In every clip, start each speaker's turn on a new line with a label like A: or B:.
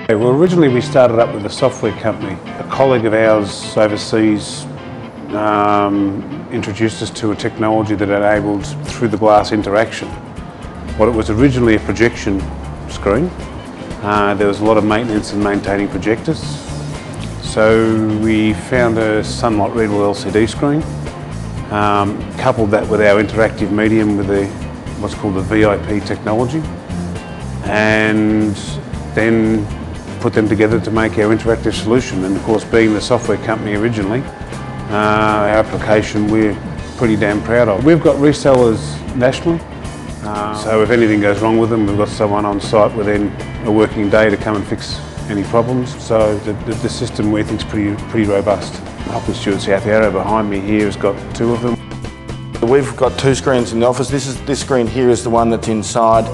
A: Well, originally we started up with a software company. A colleague of ours overseas introduced us to a technology that enabled through the glass interaction. What it was originally a projection screen. There was a lot of maintenance and maintaining projectors. So we found a sunlight readable LCD screen, coupled that with our interactive medium with what's called the VIP technology, and then put them together to make our interactive solution. And of course, being the software company originally, our application we're pretty damn proud of. We've got resellers nationally, so if anything goes wrong with them, we've got someone on site within a working day to come and fix any problems. So the system we think is pretty robust. Up in Stewart South Yarra behind me here has got two of them.
B: We've got two screens in the office. This screen here is the one that's inside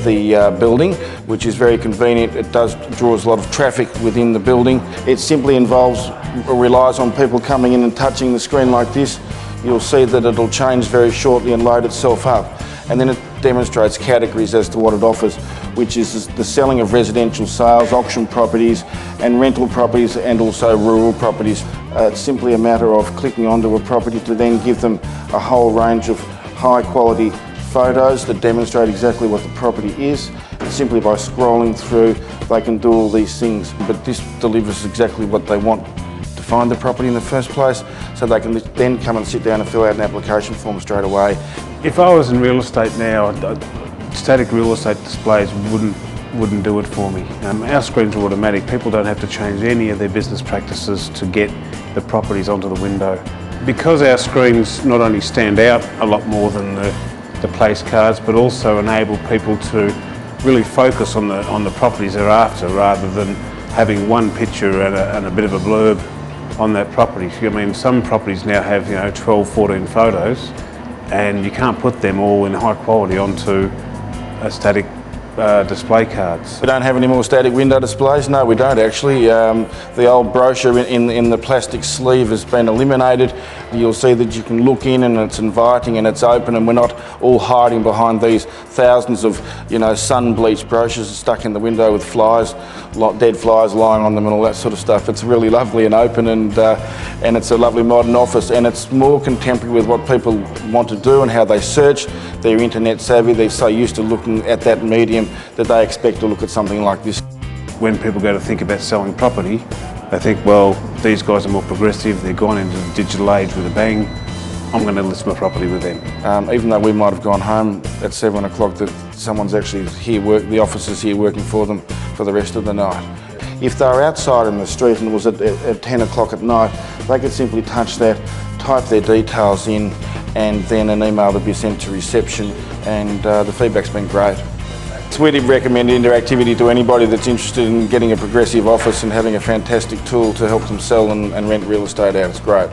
B: the building, which is very convenient. It draws a lot of traffic within the building. It simply relies on people coming in and touching the screen like this. You'll see that it'll change very shortly and load itself up. And then it demonstrates categories as to what it offers, which is the selling of residential sales, auction properties and rental properties, and also rural properties. It's simply a matter of clicking onto a property to then give them a whole range of high quality photos that demonstrate exactly what the property is. Simply by scrolling through, they can do all these things. But this delivers exactly what they want to find the property in the first place, so they can then come and sit down and fill out an application form straight away.
A: If I was in real estate now, static real estate displays wouldn't do it for me. Our screens are automatic. People don't have to change any of their business practices to get the properties onto the window. Because our screens not only stand out a lot more than the place cards, but also enable people to really focus on the properties they're after, rather than having one picture and a bit of a blurb on that property. I mean, some properties now have 12, 14 photos, and you can't put them all in high quality onto a static display cards.
B: We don't have any more static window displays. No, we don't actually. The old brochure in the plastic sleeve has been eliminated. You'll see that you can look in and it's inviting and it's open, and we're not all hiding behind these thousands of sun-bleached brochures stuck in the window with flies, dead flies lying on them and all that sort of stuff. It's really lovely and open, and it's a lovely modern office, and it's more contemporary with what people want to do and how they search. They're internet savvy. They're so used to looking at that medium that they expect to look at something like this.
A: When people go to think about selling property, they think, well, these guys are more progressive, they've gone into the digital age with a bang, I'm going to list my property with them.
B: Even though we might have gone home at 7 o'clock, that someone's actually here, the officer's here working for them for the rest of the night. If they were outside in the street and it was at 10 o'clock at night, they could simply touch that, type their details in, and then an email would be sent to reception, and the feedback's been great. We'd recommend interactivity to anybody that's interested in getting a progressive office and having a fantastic tool to help them sell and rent real estate out. It's great.